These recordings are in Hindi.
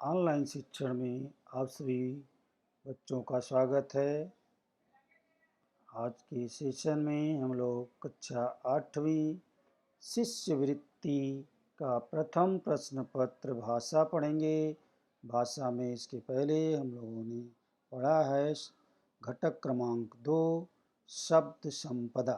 ऑनलाइन शिक्षण में आप सभी बच्चों का स्वागत है। आज के सेशन में हम लोग कक्षा 8वीं शिष्यवृत्ति का प्रथम प्रश्न पत्र भाषा पढ़ेंगे। भाषा में इसके पहले हम लोगों ने पढ़ा है घटक क्रमांक 2 शब्द संपदा।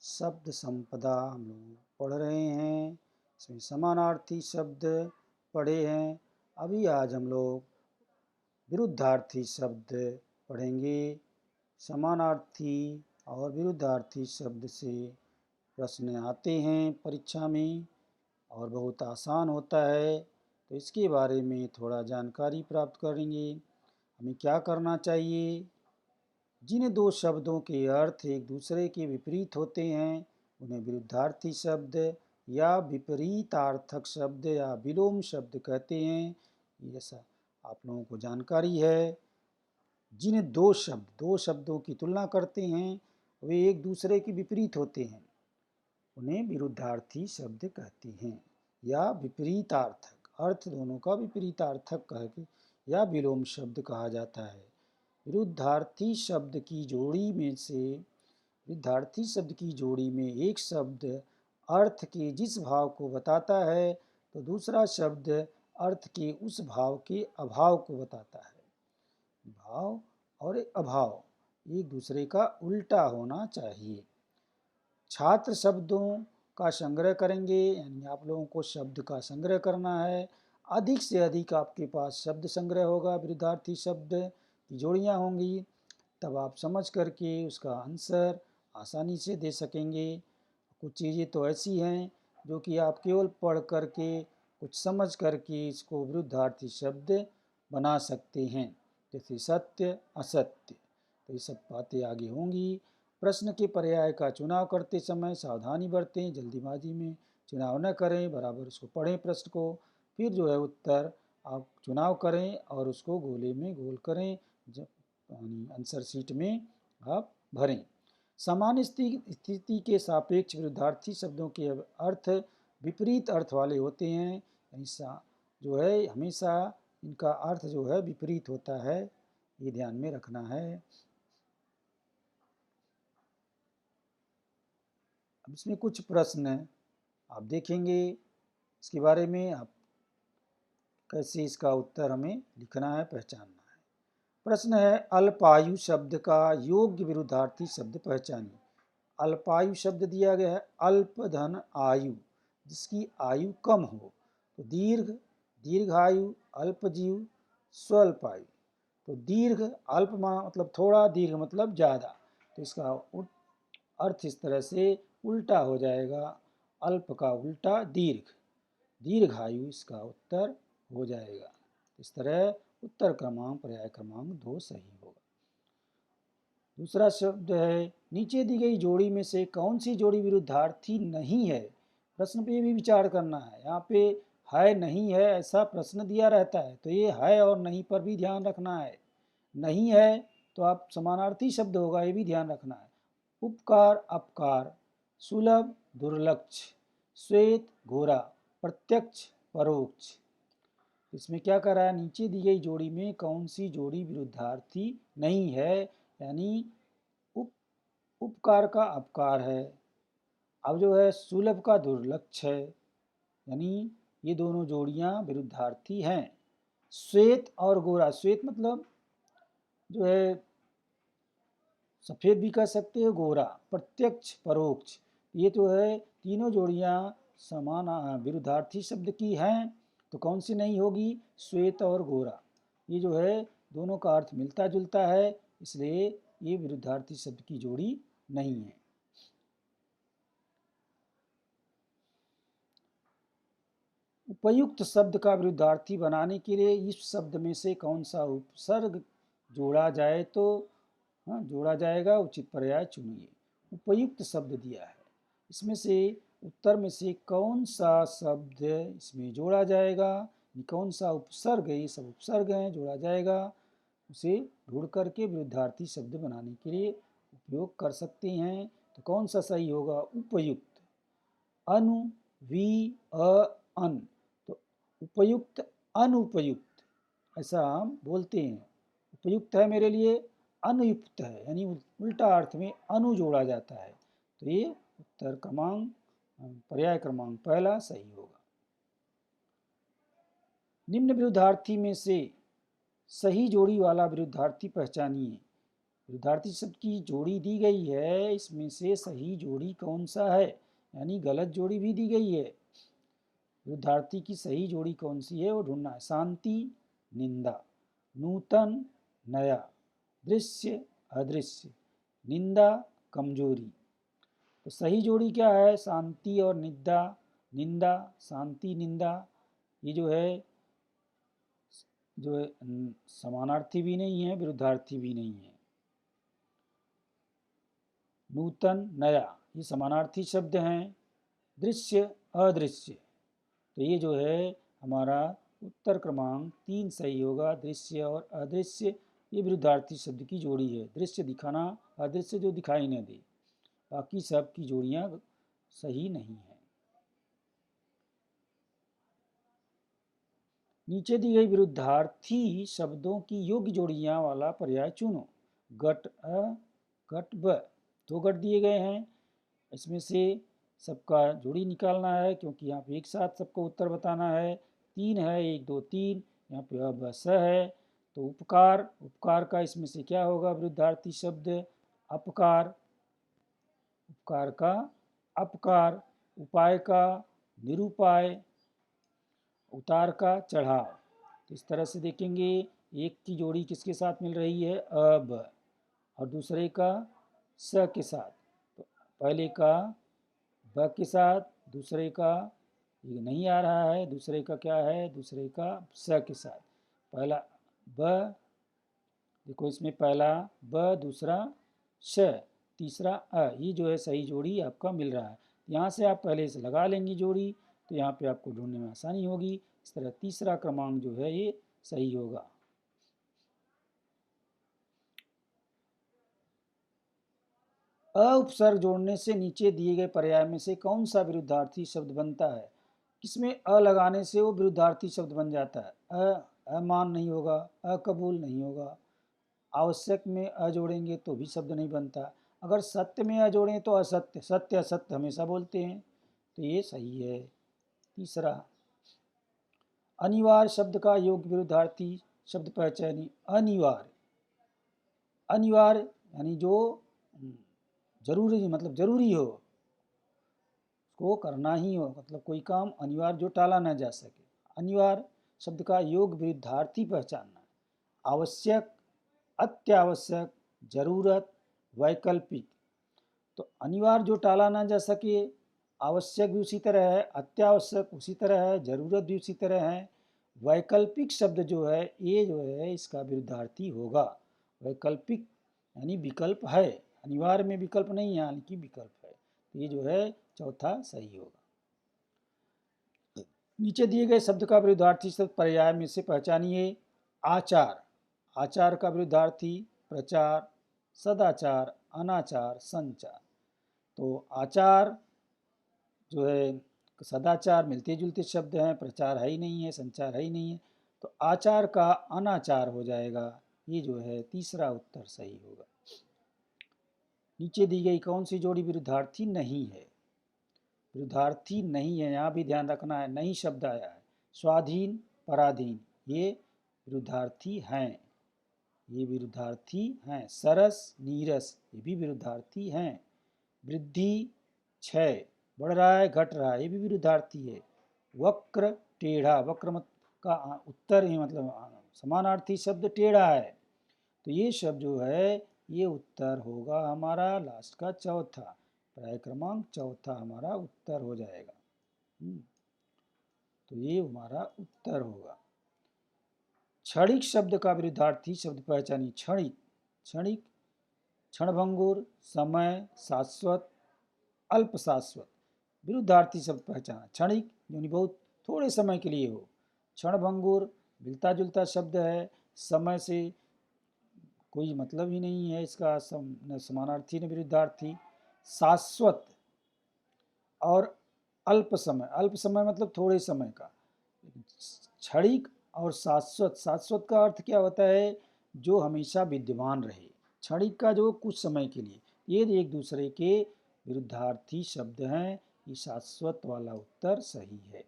शब्द संपदा हम लोग पढ़ रहे हैं, इसमें समानार्थी शब्द पढ़े हैं। अभी आज हम लोग विरुद्धार्थी शब्द पढ़ेंगे। समानार्थी और विरुद्धार्थी शब्द से प्रश्न आते हैं परीक्षा में और बहुत आसान होता है, तो इसके बारे में थोड़ा जानकारी प्राप्त करेंगे। हमें क्या करना चाहिए? जिन दो शब्दों के अर्थ एक दूसरे के विपरीत होते हैं उन्हें विरुद्धार्थी शब्द या विपरीतार्थक शब्द या विलोम शब्द कहते हैं। ये सब आप लोगों को जानकारी है। जिन दो शब्दों की तुलना करते हैं वे एक दूसरे के विपरीत होते हैं, उन्हें विरुद्धार्थी शब्द कहते हैं या विपरीतार्थक, अर्थ दोनों का विपरीतार्थक कह के या विलोम शब्द कहा जाता है। विरुद्धार्थी शब्द की जोड़ी में एक शब्द अर्थ के जिस भाव को बताता है तो दूसरा शब्द अर्थ के उस भाव के अभाव को बताता है। भाव और अभाव एक दूसरे का उल्टा होना चाहिए। छात्र शब्दों का संग्रह करेंगे, यानी आप लोगों को शब्द का संग्रह करना है। अधिक से अधिक आपके पास शब्द संग्रह होगा, विरुद्धार्थी शब्द की जोड़ियाँ होंगी, तब आप समझ करके उसका आंसर आसानी से दे सकेंगे। कुछ चीज़ें तो ऐसी हैं जो कि आप केवल पढ़ करके कुछ समझ करके इसको विरुद्धार्थी शब्द बना सकते हैं, जैसे सत्य असत्य, तो ये सब बातें आगे होंगी। प्रश्न के पर्याय का चुनाव करते समय सावधानी बरतें, जल्दीबाजी में चुनाव न करें, बराबर उसको पढ़ें प्रश्न को, फिर जो है उत्तर आप चुनाव करें और उसको गोले में गोल करें, आंसर शीट में आप भरें। सामान्य स्थिति के सापेक्ष विरुद्धार्थी शब्दों के अर्थ विपरीत अर्थ वाले होते हैं, जो है हमेशा इनका अर्थ जो है विपरीत होता है, ये ध्यान में रखना है। अब इसमें कुछ प्रश्न आप देखेंगे, इसके बारे में आप कैसे इसका उत्तर हमें लिखना है, पहचानना है। प्रश्न है अल्पायु शब्द का योग्य विरुद्धार्थी शब्द पहचानिए। अल्पायु शब्द दिया गया है अल्प धन आयु, जिसकी आयु कम हो, तो दीर्घायु, अल्पजीव, स्वल्पायु। तो दीर्घ अल्प मतलब थोड़ा, दीर्घ मतलब ज़्यादा, तो इसका अर्थ इस तरह से उल्टा हो जाएगा, अल्प का उल्टा दीर्घायु इसका उत्तर हो जाएगा। इस तरह उत्तर क्रमांक पर्याय क्रमांक 2 सही होगा। दूसरा शब्द है नीचे दी गई जोड़ी में से कौन सी जोड़ी विरुद्धार्थी नहीं है। प्रश्न पे भी विचार करना है। यहाँ पे है नहीं है ऐसा प्रश्न दिया रहता है, तो ये है और नहीं पर भी ध्यान रखना है। नहीं है तो आप समानार्थी शब्द होगा, ये भी ध्यान रखना है। उपकार अपकार, सुलभ दुर्लक्ष, श्वेत घोरा, प्रत्यक्ष परोक्ष। इसमें क्या कर रहा है, नीचे दी गई जोड़ी में कौन सी जोड़ी विरुद्धार्थी नहीं है, यानी उपकार का अपकार है। अब जो है सुलभ का दुर्लक्ष है, यानी ये दोनों जोड़ियां विरुद्धार्थी हैं। श्वेत और गोरा, श्वेत मतलब जो है सफ़ेद भी कह सकते हो, गोरा, प्रत्यक्ष परोक्ष, ये तो है तीनों जोड़ियां समान विरुद्धार्थी शब्द की हैं, तो कौन सी नहीं होगी, श्वेत और गोरा। ये जो है दोनों का अर्थ मिलता जुलता है, इसलिए ये विरुद्धार्थी शब्द की जोड़ी नहीं है। उपयुक्त शब्द का विरुद्धार्थी बनाने के लिए इस शब्द में से कौन सा उपसर्ग जोड़ा जाए तो जोड़ा जाएगा, उचित पर्याय चुनिए। उपयुक्त शब्द दिया है, इसमें से उत्तर में से कौन सा शब्द इसमें जोड़ा जाएगा, कौन सा उपसर्ग है, ये सब उपसर्ग हैं, जोड़ा जाएगा, उसे ढूंढ करके विरुद्धार्थी शब्द बनाने के लिए उपयोग कर सकते हैं। तो कौन सा सही होगा, उपयुक्त। अनु, वि, अन, तो उपयुक्त अनुपयुक्त, ऐसा हम बोलते हैं। उपयुक्त है मेरे लिए अनुयुक्त है, यानी उल्टा अर्थ में अनु जोड़ा जाता है। तो ये उत्तर क्रमांक पर्याय क्रमांक पहला सही होगा। निम्न विरुद्धार्थी में से सही जोड़ी वाला विरुद्धार्थी पहचानिए। विरुद्धार्थी शब्द की जोड़ी दी गई है, इसमें से सही जोड़ी कौन सा है, यानी गलत जोड़ी भी दी गई है। विरुद्धार्थी की सही जोड़ी कौन सी है वो ढूंढना है। शांति निंदा, नूतन नया, दृश्य अदृश्य, निंदा कमजोरी। तो सही जोड़ी क्या है? शांति और निंदा, निंदा शांति निंदा, ये जो है समानार्थी भी नहीं है, विरुद्धार्थी भी नहीं है। नूतन नया ये समानार्थी शब्द हैं। दृश्य अदृश्य, तो ये जो है हमारा उत्तर क्रमांक 3 सही होगा। दृश्य और अदृश्य ये विरुद्धार्थी शब्द की जोड़ी है। दृश्य दिखाना, अदृश्य जो दिखाई न दे, बाकी सब की जोड़ियां सही नहीं है। नीचे दी गई विरुद्धार्थी शब्दों की योग्य जोड़ियां वाला पर्याय चुनो। गट अ, गट ब, 2 गट दिए गए हैं, इसमें से सबका जोड़ी निकालना है, क्योंकि यहाँ पे एक साथ सबको उत्तर बताना है। 3 है, 1 2 3, यहाँ पे अब स है, तो उपकार, उपकार का इसमें से क्या होगा विरुद्धार्थी शब्द? अपकार, उपकार का अपकार, उपाय का निरुपाय, उतार का चढ़ाव। तो इस तरह से देखेंगे, एक की जोड़ी किसके साथ मिल रही है? अब, और दूसरे का स के साथ। तो पहले का ब के साथ, दूसरे का ये नहीं आ रहा है, दूसरे का क्या है? दूसरे का स के साथ। पहला ब, देखो इसमें पहला ब, दूसरा श, तीसरा अ, ये जो है सही जोड़ी आपका मिल रहा है। यहाँ से आप पहले से लगा लेंगी जोड़ी, तो यहाँ पे आपको ढूंढने में आसानी होगी। इस तरह तीसरा क्रमांक जो है ये सही होगा। अ उपसर्ग जोड़ने से नीचे दिए गए पर्याय में से कौन सा विरुद्धार्थी शब्द बनता है? किसमें अ लगाने से वो विरुद्धार्थी शब्द बन जाता है? अमान नहीं होगा, अकबूल नहीं होगा। आवश्यक में अ जोड़ेंगे तो भी शब्द नहीं बनता। अगर सत्य में अ जोड़ें तो असत्य, सत्य असत्य हमेशा बोलते हैं, तो ये सही है। तीसरा, अनिवार्य शब्द का योग्य विरुद्धार्थी शब्द पहचानिए। अनिवार्य, अनिवार्य यानी जो जरूरी, मतलब जरूरी हो, उसको करना ही हो, मतलब कोई काम अनिवार्य जो टाला ना जा सके। अनिवार्य शब्द का योग्य विरुद्धार्थी पहचानना। आवश्यक, अत्यावश्यक, जरूरत, वैकल्पिक। तो अनिवार्य जो टाला ना जा सके, आवश्यक भी उसी तरह है, अत्यावश्यक उसी तरह है, जरूरत भी उसी तरह है। वैकल्पिक शब्द जो है ये जो है इसका विरुद्धार्थी होगा। वैकल्पिक यानी विकल्प है, अनिवार्य में विकल्प नहीं है, हालांकि विकल्प है। तो ये जो है चौथा सही होगा। नीचे दिए गए शब्द का विरुद्धार्थी शब्द पर्याय में से पहचानिए। आचार, आचार का विरुद्धार्थी प्रचार, सदाचार, अनाचार, संचार। तो आचार जो है, सदाचार मिलते जुलते शब्द हैं, प्रचार है ही नहीं है, संचार है ही नहीं है, तो आचार का अनाचार हो जाएगा। ये जो है तीसरा उत्तर सही होगा। नीचे दी गई कौन सी जोड़ी विरुद्धार्थी नहीं है? विरुद्धार्थी नहीं है, यहाँ भी ध्यान रखना है, नहीं शब्द आया है। स्वाधीन, पराधीन, ये विरुद्धार्थी हैं, ये विरुद्धार्थी हैं। सरस, नीरस, ये भी विरुद्धार्थी हैं। वृद्धि, क्षय, बढ़ रहा है घट रहा है, ये भी विरुद्धार्थी है। वक्र, टेढ़ा, वक्र का उत्तर ही मतलब समानार्थी शब्द टेढ़ा है, तो ये शब्द जो है ये उत्तर होगा हमारा लास्ट का चौथा, पर्याय क्रमांक चौथा हमारा उत्तर हो जाएगा। तो ये हमारा उत्तर होगा। क्षणिक शब्द का विरुद्धार्थी शब्द पहचानिए। क्षणिक, क्षणिक, क्षणभंगुर, समय, शाश्वत, अल्प शाश्वत। विरुद्धार्थी शब्द पहचाना। क्षणिक यानी बहुत थोड़े समय के लिए हो। क्षणभंगुर मिलता जुलता शब्द है, समय से कोई मतलब ही नहीं है इसका, न समानार्थी न विरुद्धार्थी। शाश्वत और अल्प समय, अल्प समय मतलब थोड़े समय का। क्षणिक और शाश्वत, शाश्वत का अर्थ क्या होता है? जो हमेशा विद्यमान रहे। क्षणिक का जो कुछ समय के लिए, ये एक दूसरे के विरुद्धार्थी शब्द हैं। ये शाश्वत वाला उत्तर सही है।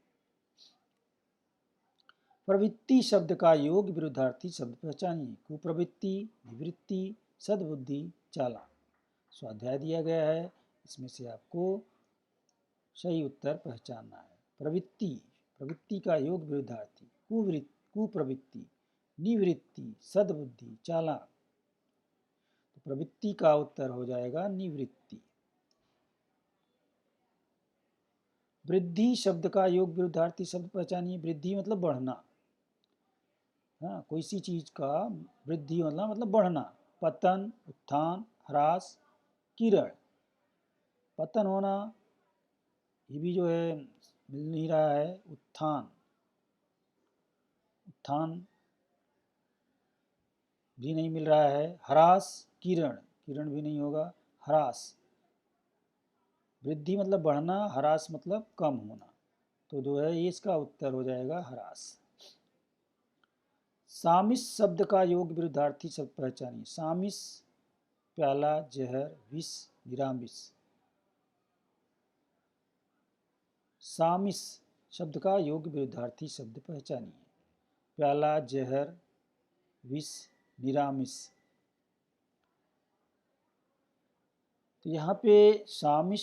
प्रवृत्ति शब्द का योग विरुद्धार्थी शब्द पहचानिए। कुप्रवृत्ति, निवृत्ति, सद्बुद्धि, चालाक। स्वाध्याय दिया गया है, इसमें से आपको सही उत्तर पहचानना है। प्रवृत्ति, प्रवृत्ति का योग विरुद्धार्थी। कुप्रवृत्ति, निवृत्ति, सद्बुद्धि, चालाक। तो प्रवृत्ति का उत्तर हो जाएगा निवृत्ति। वृद्धि शब्द का योग विरुद्धार्थी शब्द पहचानिए। वृद्धि मतलब बढ़ना। हाँ, कोई सी चीज का वृद्धि मतलब बढ़ना। पतन, उत्थान, ह्रास, किरण। पतन होना, ये भी जो है मिल नहीं रहा है। उत्थान, उत्थान भी नहीं मिल रहा है। ह्रास, किरण, किरण भी नहीं होगा। ह्रास, वृद्धि मतलब बढ़ना, ह्रास मतलब कम होना। तो जो है इसका उत्तर हो जाएगा ह्रास। सामिस शब्द का योग विरुद्धार्थी शब्द पहचानिए। सामिस, प्याला, जहर, विष, निरामिष। सामिस शब्द का योग विरुद्धार्थी शब्द पहचानिए। प्याला, जहर, विष, निरामिष। तो यहाँ पे सामिस,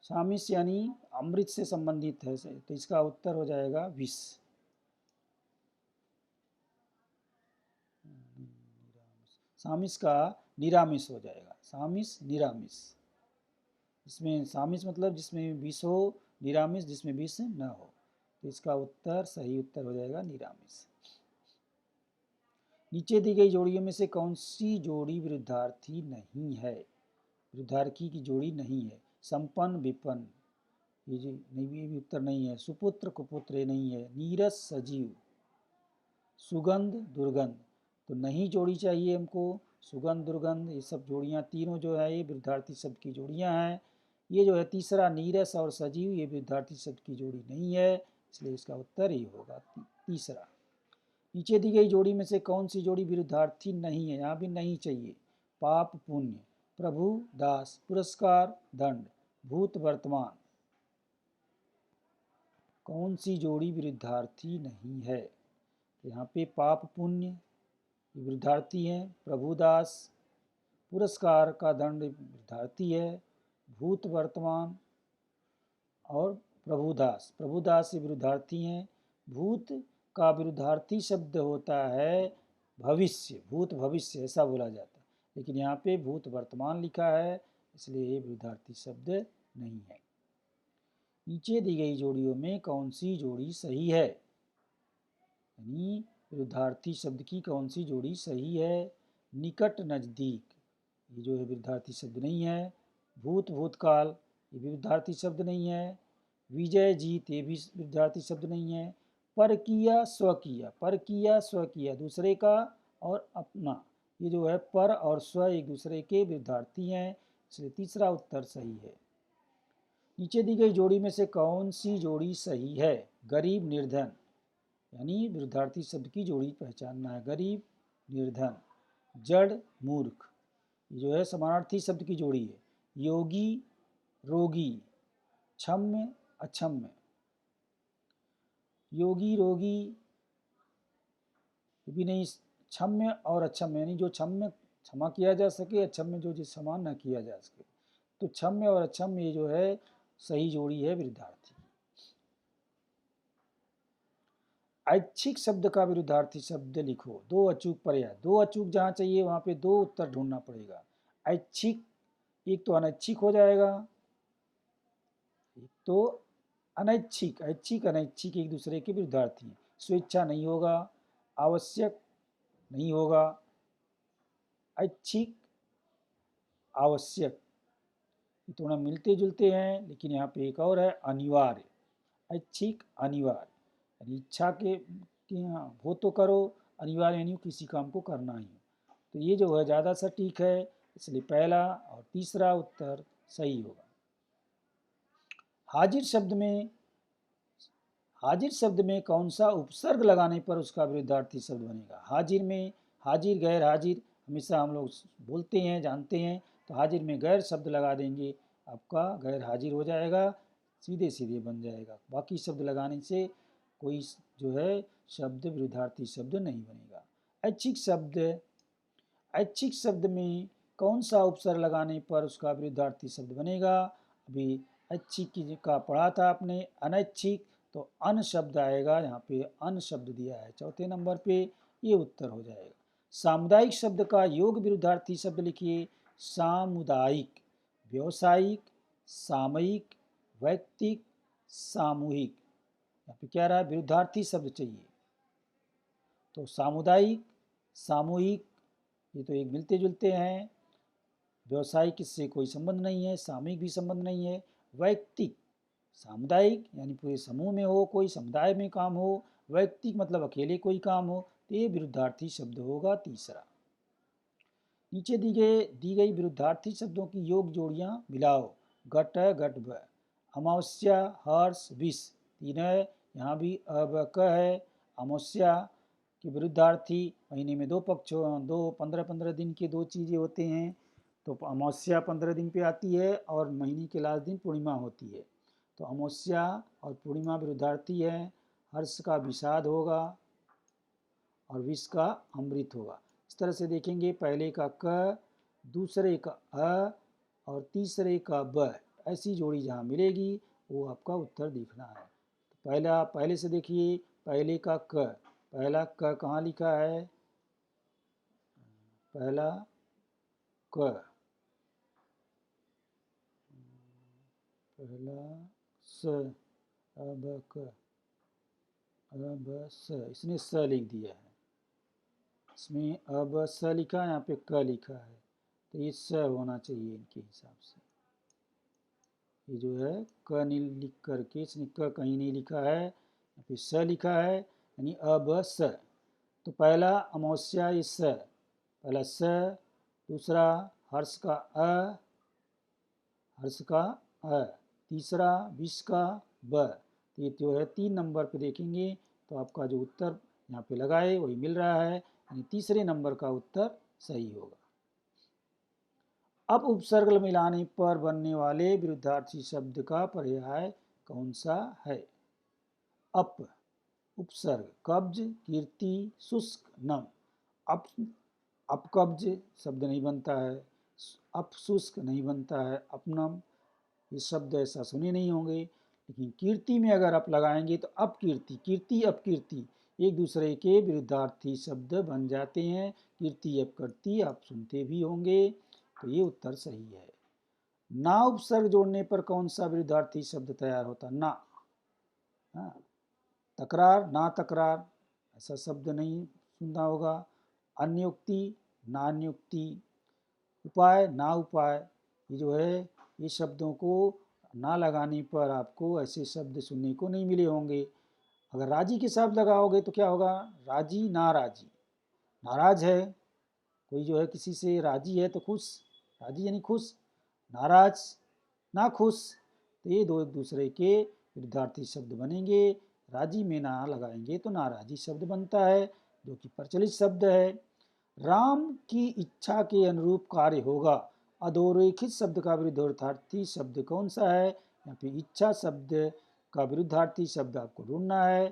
सामिस यानी अमृत से संबंधित है, तो इसका उत्तर हो जाएगा विष। सामिस का निरामिष हो जाएगा। सामिस, निरामिष। इसमें सामिस मतलब जिसमें विष हो, निरामिष जिसमें विष न हो। तो इसका उत्तर, सही उत्तर हो जाएगा निरामिष। नीचे दी गई जोड़ियों में से कौन सी जोड़ी विरुद्धार्थी नहीं है? विरुद्धार्थी की जोड़ी नहीं है। संपन्न, विपन्न, ये जो नहीं, ये भी उत्तर नहीं है। सुपुत्र, कुपुत्र, ये नहीं है। नीरस, सजीव, सुगंध, दुर्गंध, तो नहीं जोड़ी चाहिए हमको। सुगंध, दुर्गंध, ये सब जोड़ियाँ तीनों जो है ये विरुद्धार्थी शब्द की जोड़ियाँ हैं। ये जो है तीसरा नीरस और सजीव, ये विरुद्धार्थी शब्द की जोड़ी नहीं है, इसलिए इसका उत्तर ही होगा तीसरा। नीचे दी गई जोड़ी में से कौन सी जोड़ी विरुद्धार्थी नहीं है? यहाँ भी नहीं चाहिए। पाप, पुण्य, प्रभु, दास, पुरस्कार, दंड, भूत, वर्तमान। कौन सी जोड़ी विरुद्धार्थी नहीं है? यहाँ पे पाप, पुण्य विरुद्धार्थी हैं। प्रभुदास, पुरस्कार का दंड विरुद्धार्थी है। भूत, वर्तमान और प्रभुदास, प्रभुदास ये विरुद्धार्थी हैं। भूत का विरुद्धार्थी शब्द होता है भविष्य, भूत भविष्य ऐसा बोला जाता है, लेकिन यहाँ पे भूत वर्तमान लिखा है, इसलिए ये विरुद्धार्थी शब्द नहीं है। नीचे दी गई जोड़ियों में कौन सी जोड़ी सही है? यानी विरुद्धार्थी शब्द की कौन सी जोड़ी सही है? निकट, नज़दीक, ये जो है विरुद्धार्थी शब्द नहीं है। भूत, भूतकाल, ये विरुद्धार्थी शब्द नहीं है। विजय, जीत, ये भी विरुद्धार्थी शब्द नहीं है। परकीय, स्वकीय, परकीय, स्वकीय, दूसरे का और अपना, ये जो है पर और स्व एक दूसरे के विरुद्धार्थी हैं, इसलिए तीसरा उत्तर सही है। नीचे दी गई जोड़ी में से कौन सी जोड़ी सही है? गरीब, निर्धन, यानी विरुद्धार्थी शब्द की जोड़ी पहचानना है। गरीब, निर्धन, जड़, मूर्ख, ये जो है समानार्थी शब्द की जोड़ी है। योगी, रोगी, क्षम्य, अक्षम्य। योगी, रोगी भी नहीं, क्षम्य और अक्षम्य, यानी जो क्षम्य क्षमा किया जा सके, अक्षम्य जो क्षमा न किया जा सके। तो क्षम्य और अक्षम्य ये जो है सही जोड़ी है विरुद्धार्थी। ऐच्छिक शब्द का विरुद्धार्थी शब्द लिखो। दो अचूक पर्याय, दो अचूक जहाँ चाहिए वहाँ पे दो उत्तर ढूंढना पड़ेगा। ऐच्छिक, एक तो अनैच्छिक हो जाएगा, एक तो अनैच्छिक। ऐच्छिक, अनैच्छिक एक दूसरे के विरुद्धार्थी हैं। स्वेच्छा नहीं होगा, आवश्यक नहीं होगा। ऐच्छिक, आवश्यक, ये थोड़ा मिलते जुलते हैं, लेकिन यहाँ पे एक और है, अनिवार्य। ऐच्छिक, अनिवार्य, यानी इच्छा के कि हाँ हो तो करो, अनिवार्य यानी किसी काम को करना ही। तो ये जो है ज़्यादा सटीक है, इसलिए पहला और तीसरा उत्तर सही होगा। हाजिर शब्द में, हाजिर शब्द में कौन सा उपसर्ग लगाने पर उसका विरुद्धार्थी शब्द बनेगा? हाजिर में हाजिर, गैर हाजिर हमेशा हम लोग बोलते हैं, जानते हैं, तो हाजिर में गैर शब्द लगा देंगे, आपका गैर हाजिर हो जाएगा, सीधे सीधे बन जाएगा। बाकी शब्द लगाने से कोई जो है शब्द विरुद्धार्थी शब्द नहीं बनेगा। ऐच्छिक शब्द, ऐच्छिक शब्द में कौन सा उपसर्ग लगाने पर उसका विरुद्धार्थी शब्द बनेगा? अभी ऐच्छिक का पढ़ा था आपने। अनैच्छिक, तो अन शब्द आएगा, यहाँ पे अन शब्द दिया है चौथे नंबर पे, ये उत्तर हो जाएगा। सामुदायिक शब्द का योग विरुद्धार्थी शब्द लिखिए। सामुदायिक, व्यावसायिक, सामयिक, वैयक्तिक, सामूहिक। यहाँ पे क्या रहा? विरुद्धार्थी शब्द चाहिए। तो सामुदायिक, सामूहिक, ये तो एक मिलते जुलते हैं। व्यवसायिक इससे कोई संबंध नहीं है, सामूहिक भी संबंध नहीं है। वैयक्तिक, सामुदायिक यानी पूरे समूह में हो, कोई समुदाय में काम हो, वैयक्तिक मतलब अकेले कोई काम हो, तो ये विरुद्धार्थी शब्द होगा तीसरा। नीचे दी गई विरुद्धार्थी शब्दों की योग जोड़ियां मिलाओ। घट है, घट ब। अमावस्या, हर्ष, विष, तीन है, यहाँ भी अब क है। अमावस्या के विरुद्धार्थी, महीने में दो पक्ष, दो 15-15 दिन के दो चीज़ें होते हैं, तो अमावस्या 15 दिन पे आती है और महीने के लास्ट दिन पूर्णिमा होती है। तो अमावस्या और पूर्णिमा विरुद्धार्थी है। हर्ष का विषाद होगा और विष का अमृत होगा। इस तरह से देखेंगे, पहले का क, दूसरे का अ और तीसरे का ब, ऐसी जोड़ी जहाँ मिलेगी वो आपका उत्तर दिखना है। तो पहले से देखिए, पहले का क, पहला क कहाँ लिखा है? पहला क, पहला स, अब क, अब स, इसने स लिख दिया है, इसमें अब स लिखा है, यहाँ पे क लिखा है, तो ये स होना चाहिए इनके हिसाब से। ये जो है क नहीं लिख करके, इसने क कहीं नहीं लिखा है, यहाँ पे स लिखा है, यानी अब स। तो पहला अमावस्या ये स, पहला स, दूसरा हर्ष का अ, हर्ष का अ, तीसरा विष का ब। तो ये जो है 3 नंबर पे देखेंगे तो आपका जो उत्तर यहाँ पे लगाए वही मिल रहा है, यानी तीसरे नंबर का उत्तर सही होगा। अब उपसर्ग मिलाने पर बनने वाले विरुद्धार्थी शब्द का पर्याय कौन सा है? अप, उपसर्ग, कब्ज, कीर्ति, शुष्क, नम। अप, अपकब्ज शब्द नहीं बनता है, अपशुष्क नहीं बनता है, अपनम, ये शब्द ऐसा सुने नहीं होंगे। लेकिन कीर्ति में अगर आप लगाएंगे तो अपकीर्ति, कीर्ति अपकीर्ति एक दूसरे के विरुद्धार्थी शब्द बन जाते हैं। कीर्ति अपकीर्ति आप सुनते भी होंगे, तो ये उत्तर सही है। ना उपसर्ग जोड़ने पर कौन सा विरुद्धार्थी शब्द तैयार होता? ना। हाँ, तकरार, ना तकरार, ऐसा शब्द नहीं सुनना होगा। अन्योक्ति, ना नियुक्ति, उपाय, ना उपाय, ये जो है ये शब्दों को ना लगाने पर आपको ऐसे शब्द सुनने को नहीं मिले होंगे। अगर राजी के साथ लगाओगे तो क्या होगा? राजी, नाराजी, नाराज है कोई जो है किसी से, राजी है तो खुश, राजी यानी खुश, नाराज ना खुश, तो ये दो एक दूसरे के विरुद्धार्थी शब्द बनेंगे। राजी में ना लगाएंगे तो नाराजी शब्द बनता है, जो कि प्रचलित शब्द है। राम की इच्छा के अनुरूप कार्य होगा। अधोरेखित शब्द का विरुद्धार्थी शब्द कौन सा है? यहाँ पे इच्छा शब्द का विरुद्धार्थी शब्द आपको ढूंढना है।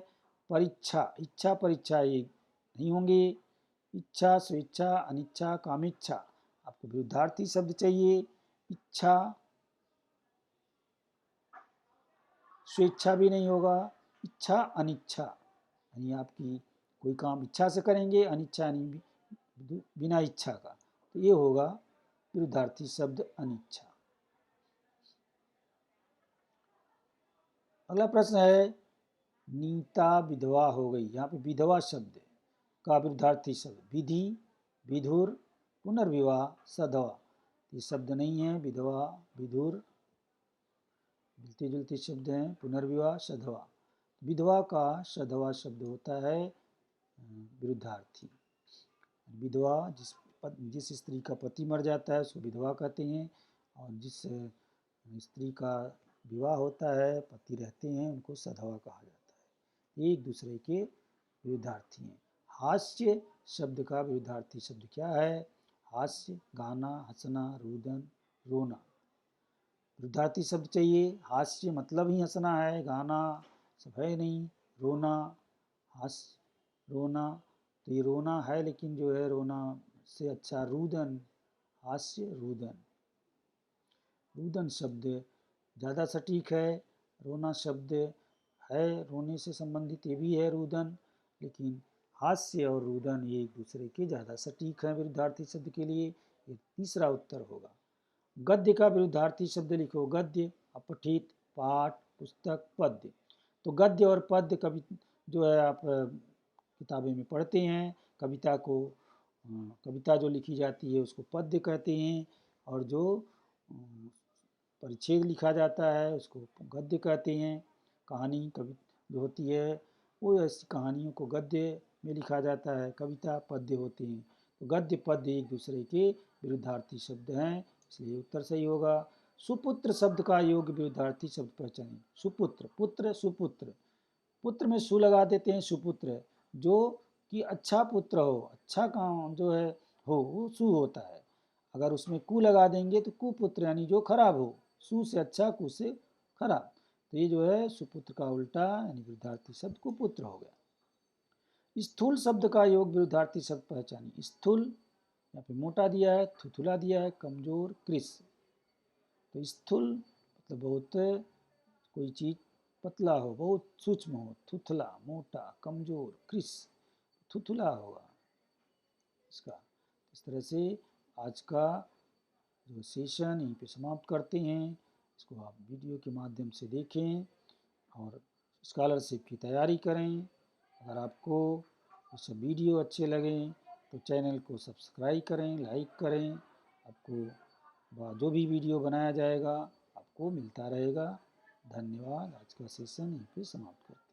परीक्षा, इच्छा परीक्षा ये नहीं होंगे। इच्छा, स्वेच्छा, अनिच्छा, कामेच्छा, आपको विरुद्धार्थी शब्द चाहिए। इच्छा, स्वेच्छा भी नहीं होगा। इच्छा, अनिच्छा, यानी आपकी कोई काम इच्छा से करेंगे, अनिच्छा यानी बिना इच्छा का, तो ये होगा विरुद्धार्थी शब्द अनिच्छा। अगला प्रश्न है, नीता विधवा हो गई, यहाँ पे विधवा शब्द का विरुद्धार्थी शब्द विधि, विधुर, पुनर्विवाह, सधवा। ये शब्द नहीं है, विधवा, विधुर मिलते जुलते शब्द हैं। पुनर्विवाह, सधवा, विधवा का सधवा शब्द होता है विरुद्धार्थी। विधवा जिस स्त्री का पति मर जाता है उसको विधवा कहते हैं, और जिस स्त्री का विवाह होता है, पति रहते हैं, उनको सधवा कहा जाता है। एक दूसरे के विरुद्धार्थी हैं। हास्य शब्द का विरुद्धार्थी शब्द क्या है? हास्य गाना, हंसना, रुदन, रोना। विरुद्धार्थी शब्द चाहिए। हास्य मतलब ही हंसना है, गाना सब है नहीं, रोना हास्य रोना, तो ये रोना है लेकिन जो है रोना से अच्छा रुदन, हास्य रुदन। रुदन शब्द ज़्यादा सटीक है। रोना शब्द है रोने से संबंधित, ये भी है रुदन, लेकिन हास्य और रुदन ये एक दूसरे के ज़्यादा सटीक हैं विरुद्धार्थी शब्द के लिए। ये तीसरा उत्तर होगा। गद्य का विरुद्धार्थी शब्द लिखो। गद्य, अपठित, पाठ, पुस्तक, पद्य। तो गद्य और पद्य कवि जो है आप किताबें में पढ़ते हैं। कविता जो लिखी जाती है उसको पद्य कहते हैं, और जो परिच्छेद लिखा जाता है उसको गद्य कहते हैं। कहानी कवि जो होती है वो ऐसी कहानियों को गद्य में लिखा जाता है, कविता पद्य होते हैं। तो गद्य पद्य एक दूसरे के विरुद्धार्थी शब्द हैं, इसलिए उत्तर सही होगा। सुपुत्र शब्द का योग्य विरुद्धार्थी शब्द पहचानें। सुपुत्र, पुत्र, सुपुत्र। पुत्र में सु लगा देते हैं, सुपुत्र। जो कि अच्छा पुत्र हो, अच्छा काम जो है हो, वो सु होता है। अगर उसमें कु लगा देंगे तो कुपुत्र यानी जो खराब हो। सु से अच्छा, कु से खराब। तो ये जो है सुपुत्र का उल्टा यानी विरुद्धार्थी शब्द कुपुत्र हो गया। स्थूल शब्द का योग विरुद्धार्थी शब्द पहचानिए। स्थूल यहाँ पे मोटा दिया है, थुथुला दिया है, कमजोर, कृश। तो स्थूल मतलब बहुत कोई चीज पतला हो, बहुत सूक्ष्म हो, थुथला मोटा, कमजोर, कृश, थुथुला होगा इसका। इस तरह से आज का जो सेशन यहीं पे समाप्त करते हैं। इसको आप वीडियो के माध्यम से देखें और स्कॉलरशिप की तैयारी करें। अगर आपको ये सब वीडियो अच्छे लगें तो चैनल को सब्सक्राइब करें, लाइक करें। आपको जो भी वीडियो बनाया जाएगा आपको मिलता रहेगा। धन्यवाद। आज का सेशन यहीं पे समाप्त करते हैं।